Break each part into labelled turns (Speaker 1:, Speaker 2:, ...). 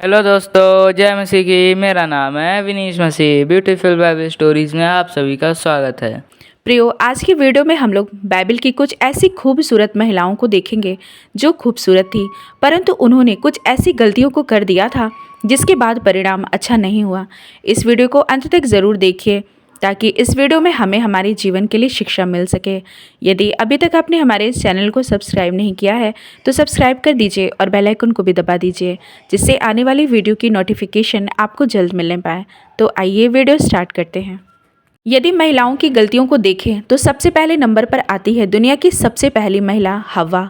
Speaker 1: Hello दोस्तों, जय मसीह की। मेरा नाम है विनीश मसीह। ब्यूटीफुल बाइबल स्टोरीज में आप सभी का स्वागत है।
Speaker 2: प्रियो, आज की वीडियो में हम लोग बाइबल की कुछ ऐसी खूबसूरत महिलाओं को देखेंगे जो खूबसूरत थी, परंतु उन्होंने कुछ ऐसी गलतियों को कर दिया था जिसके बाद परिणाम अच्छा नहीं हुआ। इस वीडियो को अंत तक ज़रूर देखिए ताकि इस वीडियो में हमें हमारे जीवन के लिए शिक्षा मिल सके। यदि अभी तक आपने हमारे इस चैनल को सब्सक्राइब नहीं किया है तो सब्सक्राइब कर दीजिए और बेल आइकन को भी दबा दीजिए, जिससे आने वाली वीडियो की नोटिफिकेशन आपको जल्द मिलने पाए। तो आइए वीडियो स्टार्ट करते हैं। यदि महिलाओं की गलतियों को देखें तो सबसे पहले नंबर पर आती है दुनिया की सबसे पहली महिला हव्वा।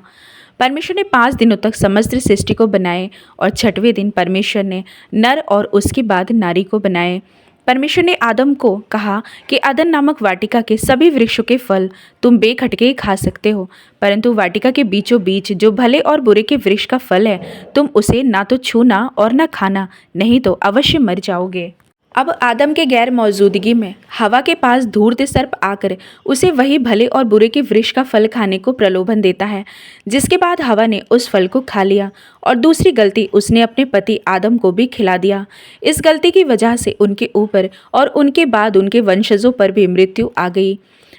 Speaker 2: परमेश्वर ने 5 दिनों तक समस्त सृष्टि को बनाए और छठवें दिन परमेश्वर ने नर और उसके बाद नारी को बनाए। परमेश्वर ने आदम को कहा कि अदन नामक वाटिका के सभी वृक्षों के फल तुम बेखटके खा सकते हो, परंतु वाटिका के बीचों बीच जो भले और बुरे के वृक्ष का फल है तुम उसे ना तो छूना और ना खाना, नहीं तो अवश्य मर जाओगे। अब आदम के गैर मौजूदगी में हवा के पास धूर्त सर्प आकर उसे वही भले और बुरे के वृक्ष का फल खाने को प्रलोभन देता है, जिसके बाद हवा ने उस फल को खा लिया और दूसरी गलती उसने अपने पति आदम को भी खिला दिया। इस गलती की वजह से उनके ऊपर और उनके बाद उनके वंशजों पर भी मृत्यु आ गई।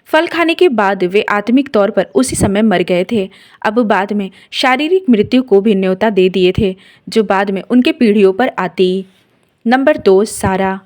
Speaker 2: फल खाने के बाद वे आत्मिक तौर पर उसी समय मर गए थे। अब बाद में शारीरिक मृत्यु को भी न्योता दे दिए थे, जो बाद में उनके पीढ़ियों पर आती। नंबर 2, सारा।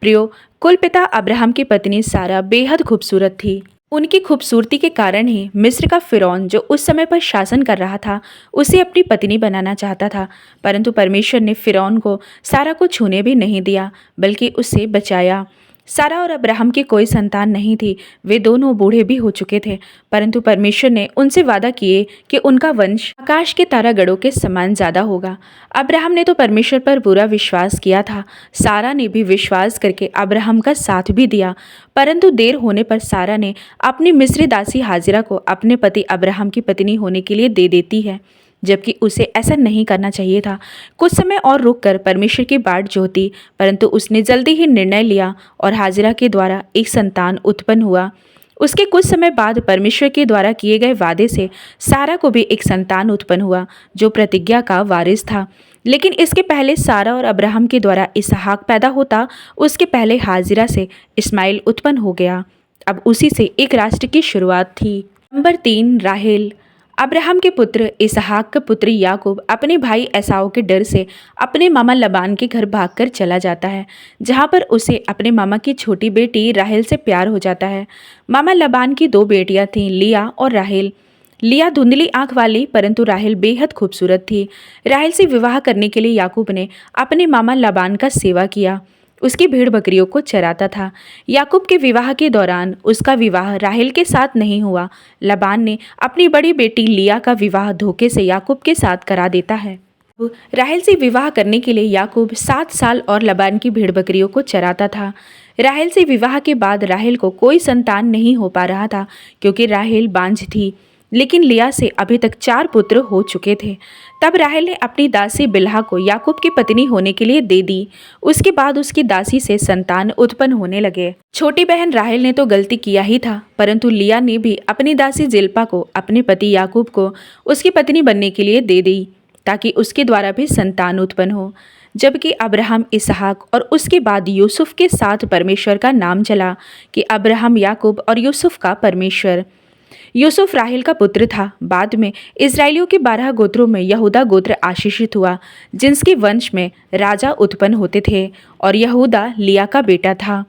Speaker 2: प्रियो, कुलपिता अब्राहम की पत्नी सारा बेहद खूबसूरत थी। उनकी खूबसूरती के कारण ही मिस्र का फिरौन, जो उस समय पर शासन कर रहा था, उसे अपनी पत्नी बनाना चाहता था, परंतु परमेश्वर ने फिरौन को सारा को छूने भी नहीं दिया, बल्कि उससे बचाया। सारा और अब्राहम की कोई संतान नहीं थी, वे दोनों बूढ़े भी हो चुके थे, परंतु परमेश्वर ने उनसे वादा किए कि उनका वंश आकाश के तारागणों के समान ज़्यादा होगा। अब्राहम ने तो परमेश्वर पर पूरा विश्वास किया था, सारा ने भी विश्वास करके अब्राहम का साथ भी दिया, परंतु देर होने पर सारा ने अपनी मिस्री दासी हाजिरा को अपने पति अब्राहम की पत्नी होने के लिए दे देती है, जबकि उसे ऐसा नहीं करना चाहिए था। कुछ समय और रुककर परमेश्वर की बाट जोहती, परंतु उसने जल्दी ही निर्णय लिया और हाजिरा के द्वारा एक संतान उत्पन्न हुआ। उसके कुछ समय बाद परमेश्वर के द्वारा किए गए वादे से सारा को भी एक संतान उत्पन्न हुआ, जो प्रतिज्ञा का वारिस था। लेकिन इसके पहले सारा और अब्राहम के द्वारा इसहाक पैदा होता, उसके पहले हाजिरा से इस्माइल उत्पन्न हो गया। अब उसी से एक राष्ट्र की शुरुआत थी। नंबर 3, राहेल। अब्राहम के पुत्र इसहाक का पुत्र याकूब अपने भाई एसाव के डर से अपने मामा लबान के घर भागकर चला जाता है, जहां पर उसे अपने मामा की छोटी बेटी राहेल से प्यार हो जाता है। मामा लबान की 2 बेटियां थीं, लिया और राहेल। लिया धुंधली आंख वाली, परंतु राहेल बेहद खूबसूरत थी। राहेल से विवाह करने के लिए याकूब ने अपने मामा लबान का सेवा किया, उसकी भेड़ बकरियों को चराता था। याकूब के विवाह के दौरान उसका विवाह राहेल के साथ नहीं हुआ। लबान ने अपनी बड़ी बेटी लिया का विवाह धोखे से याकूब के साथ करा देता है। राहेल से विवाह करने के लिए याकूब 7 साल और लबान की भेड़ बकरियों को चराता था। राहेल से विवाह के बाद राहेल को कोई संतान नहीं हो पा रहा था, क्योंकि राहेल बांझ थी, लेकिन लिया से अभी तक 4 पुत्र हो चुके थे। तब राहेल ने अपनी दासी बिल्हा को याकूब की पत्नी होने के लिए दे दी। उसके बाद उसकी दासी से संतान उत्पन्न होने लगे। छोटी बहन राहेल ने तो गलती किया ही था, परंतु लिया ने भी अपनी दासी जिल्पा को अपने पति याकूब को उसकी पत्नी बनने के लिए दे दी, ताकि उसके द्वारा भी संतान उत्पन्न हो। जबकि अब्राहम इसहाक और उसके बाद यूसुफ के साथ परमेश्वर का नाम चला कि अब्राहम याकूब और यूसुफ का परमेश्वर। यूसुफ राहेल का पुत्र था। बाद में इजराइलियों के 12 गोत्रों में यहूदा गोत्र आशीषित हुआ, जिनके वंश में राजा उत्पन्न होते थे, और यहूदा लिया का बेटा था।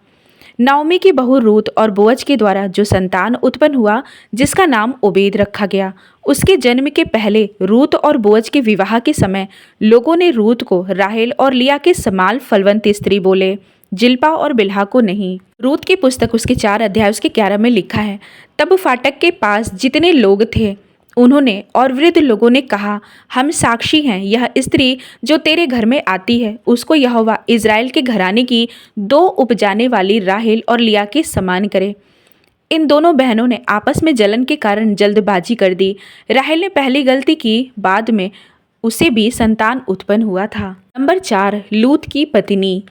Speaker 2: नाओमी की बहू रूत और बोअज के द्वारा जो संतान उत्पन्न हुआ, जिसका नाम ओबेद रखा गया, उसके जन्म के पहले रूत और बोअज के विवाह के समय लोगों ने रूत को राहेल और लिया के समान फलवंत स्त्री बोले, जिल्पा और बिल्हा को नहीं। रूत की पुस्तक उसके 4 अध्याय उसके 11 में लिखा है, तब फाटक के पास जितने लोग थे उन्होंने और वृद्ध लोगों ने कहा, हम साक्षी हैं, यह स्त्री जो तेरे घर में आती है उसको यहोवा इज़राइल के घराने की 2 उपजाने वाली राहेल और लिया के समान करे। इन दोनों बहनों ने आपस में जलन के कारण जल्दबाजी कर दी। राहेल ने पहली गलती की, बाद में उसे भी संतान उत्पन्न हुआ था। नंबर 4, लूत की पत्नी।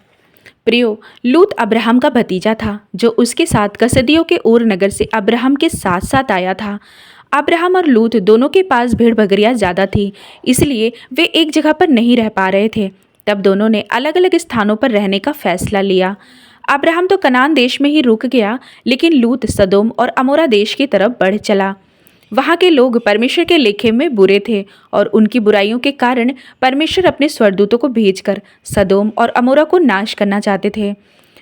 Speaker 2: प्रियो, लूत अब्राहम का भतीजा था, जो उसके साथ कसदियों के ऊर नगर से अब्राहम के साथ साथ आया था। अब्राहम और लूत दोनों के पास भेड़ बकरियां ज़्यादा थी, इसलिए वे एक जगह पर नहीं रह पा रहे थे। तब दोनों ने अलग अलग स्थानों पर रहने का फैसला लिया। अब्राहम तो कनान देश में ही रुक गया, लेकिन लूत सदोम और अमोरा देश की तरफ बढ़ चला। वहाँ के लोग परमेश्वर के लेखे में बुरे थे और उनकी बुराइयों के कारण परमेश्वर अपने स्वर्गदूतों को भेजकर सदोम और अमोरा को नाश करना चाहते थे।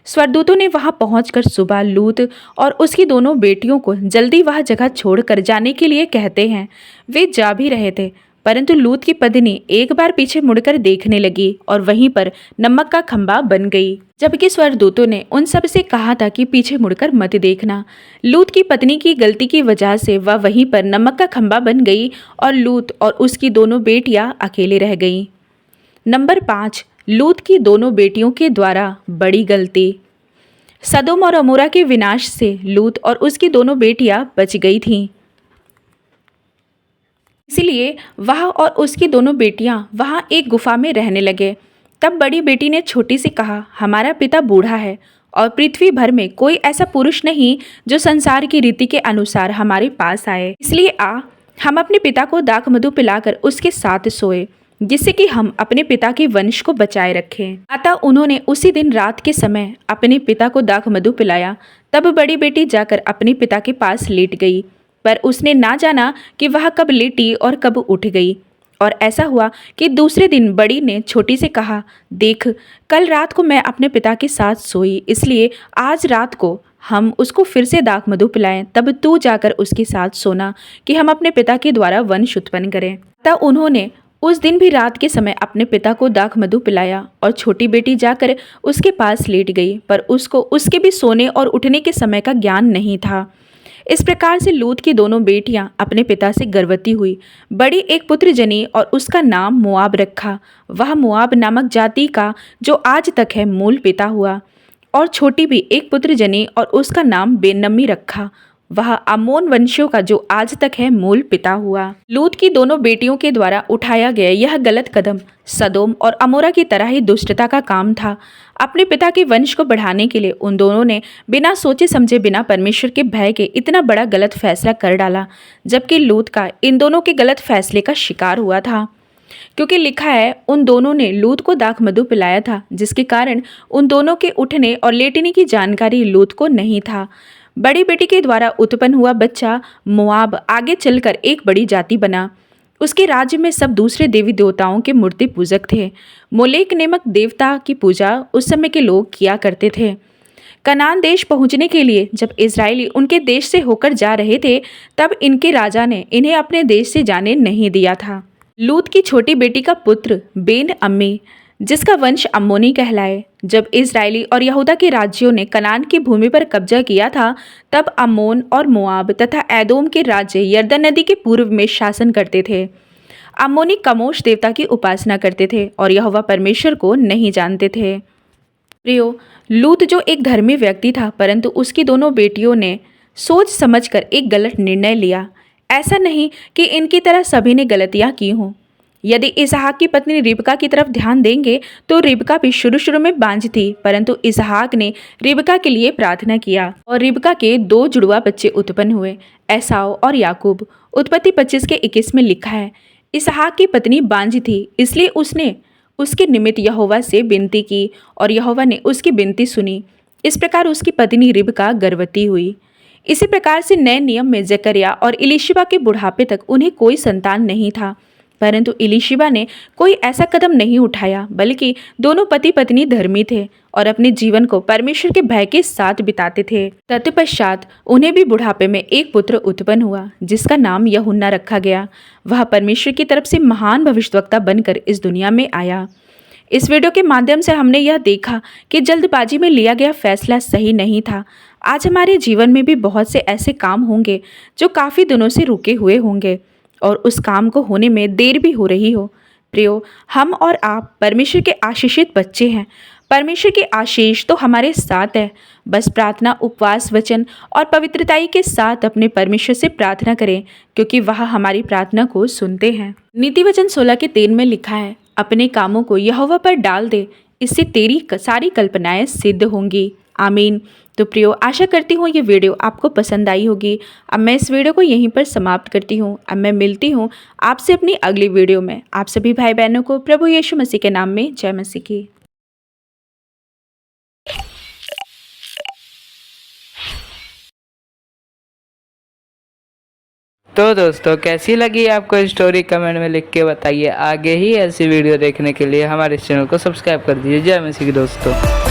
Speaker 2: स्वर्गदूतों ने वहां पहुंचकर सुबह लूत और उसकी दोनों बेटियों को जल्दी वह जगह छोड़कर जाने के लिए कहते हैं। वे जा भी रहे थे, परंतु लूत की पत्नी एक बार पीछे मुड़कर देखने लगी और वहीं पर नमक का खंभा बन गई, जबकि स्वर्गदूतों ने उन सब से कहा था कि पीछे मुड़कर मत देखना। लूत की पत्नी की गलती की वजह से वह वहीं पर नमक का खंभा बन गई और लूत और उसकी दोनों बेटियां अकेले रह गईं। नंबर 5, लूत की दोनों बेटियों के द्वारा बड़ी गलती। सदोम और अमोरा के विनाश से लूत और उसकी दोनों बेटियां बच गई थीं। इसलिए वह और उसकी दोनों बेटियां वहां एक गुफा में रहने लगे। तब बड़ी बेटी ने छोटी से कहा, हमारा पिता बूढ़ा है और पृथ्वी भर में कोई ऐसा पुरुष नहीं जो संसार की रीति के अनुसार हमारे पास आए। इसलिए हम अपने पिता को दाख मधु पिलाकर उसके साथ सोए, जिससे कि हम अपने पिता के वंश को बचाए रखें। अतः उन्होंने उसी दिन रात के समय अपने पिता को दाख मधु पिलाया। तब बड़ी बेटी जाकर अपने पिता के पास लेट गई, पर उसने ना जाना कि वह कब लेटी और कब उठ गई। और ऐसा हुआ कि दूसरे दिन बड़ी ने छोटी से कहा, देख, कल रात को मैं अपने पिता के साथ सोई, इसलिए आज रात को हम उसको फिर से दाख मधु पिलाएं। तब तू जाकर उसके साथ सोना कि हम अपने पिता के द्वारा वंश उत्पन्न करें। तब उन्होंने उस दिन भी रात के समय अपने पिता को दाख मधु पिलाया और छोटी बेटी जाकर उसके पास लेट गई, पर उसको उसके भी सोने और उठने के समय का ज्ञान नहीं था। इस प्रकार से लूत की दोनों बेटियां अपने पिता से गर्भवती हुई। बड़ी एक पुत्र जनी और उसका नाम मोआब रखा। वह मोआब नामक जाति का जो आज तक है मूल पिता हुआ। और छोटी भी एक पुत्र जनी और उसका नाम बेनम्मी रखा। वह अम्मोन वंशियों का जो आज तक है मूल पिता हुआ। लूत की दोनों बेटियों के द्वारा उठाया गया यह गलत कदम सदोम और अमोरा की तरह ही दुष्टता का काम था। अपने पिता के वंश को बढ़ाने के लिए उन दोनों ने बिना सोचे समझे, बिना परमेश्वर के भय के इतना बड़ा गलत फैसला कर डाला, जबकि लूत का इन दोनों के गलत फैसले का शिकार हुआ था। क्योंकि लिखा है, उन दोनों ने लूत को दाख मधु पिलाया था, जिसके कारण उन दोनों के उठने और लेटने की जानकारी लूत को नहीं था। बड़ी बेटी के द्वारा उत्पन्न हुआ बच्चा मोआब आगे चलकर एक बड़ी जाति बना। उसके राज्य में सब दूसरे देवी देवताओं के मूर्ति पूजक थे। मोलेक नामक देवता की पूजा उस समय के लोग किया करते थे। कनान देश पहुंचने के लिए जब इजरायली उनके देश से होकर जा रहे थे, तब इनके राजा ने इन्हें अपने देश से जाने नहीं दिया था। लूत की छोटी बेटी का पुत्र बेन अम्मी, जिसका वंश अम्मोनी कहलाए, जब इजरायली और यहूदा के राज्यों ने कनान की भूमि पर कब्जा किया था, तब अम्मोन और मोआब तथा एदोम के राज्य यरदन नदी के पूर्व में शासन करते थे। अम्मोनी कमोश देवता की उपासना करते थे और यहोवा परमेश्वर को नहीं जानते थे। प्रियो, लूत जो एक धर्मी व्यक्ति था, परंतु उसकी दोनों बेटियों ने सोच समझकर एक गलत निर्णय लिया। ऐसा नहीं कि इनकी तरह सभी ने गलतियां की हों। यदि इसहाक की पत्नी रिबका की तरफ ध्यान देंगे तो रिबका भी शुरू में बांझ थी, परंतु इसहाक ने रिबका के लिए प्रार्थना किया और रिबका के 2 जुड़वा बच्चे उत्पन्न हुए, एसाव और याकूब। उत्पत्ति 25 के 21 में लिखा है, इसहाक की पत्नी बांझ थी, इसलिए उसने उसके निमित्त यहोवा से विनती की और यहोवा ने उसकी विनती सुनी। इस प्रकार उसकी पत्नी रिबका गर्भवती हुई। इसी प्रकार से नए नियम में जकरिया और इलीशिबा के बुढ़ापे तक उन्हें कोई संतान नहीं था, परंतु इलीशिबा ने कोई ऐसा कदम नहीं उठाया, बल्कि दोनों पति पत्नी धर्मी थे और अपने जीवन को परमेश्वर के भय के साथ बिताते थे। तत्पश्चात उन्हें भी बुढ़ापे में एक पुत्र उत्पन्न हुआ, जिसका नाम यूहन्ना रखा गया। वह परमेश्वर की तरफ से महान भविष्यद्वक्ता बनकर इस दुनिया में आया। इस वीडियो के माध्यम से हमने यह देखा कि जल्दबाजी में लिया गया फैसला सही नहीं था। आज हमारे जीवन में भी बहुत से ऐसे काम होंगे जो काफ़ी दिनों से रुके हुए होंगे और उस काम को होने में देर भी हो रही हो। प्रियो, हम और आप परमेश्वर के आशीषित बच्चे हैं। परमेश्वर की आशीष तो हमारे साथ है। बस प्रार्थना, उपवास, वचन और पवित्रताई के साथ अपने परमेश्वर से प्रार्थना करें, क्योंकि वह हमारी प्रार्थना को सुनते हैं। नीति वचन 16 के 3 में लिखा है, अपने कामों को यहोवा पर डाल दे, इससे तेरी सारी कल्पनाएं सिद्ध होंगी। आमीन। तो प्रियो, आशा करती हूँ ये वीडियो आपको पसंद आई होगी। अब मैं इस वीडियो को यहीं पर समाप्त करती हूँ। अब मैं मिलती हूँ आपसे अपनी अगली वीडियो में। आप सभी भाई बहनों को प्रभु यीशु मसीह के नाम में जय मसीह की।
Speaker 1: तो दोस्तों, कैसी लगी आपको स्टोरी कमेंट में लिख के बताइए। आगे ही ऐसी वीडियो देखने के लिए हमारे चैनल को सब्सक्राइब कर दीजिए। जय मसीह की दोस्तों।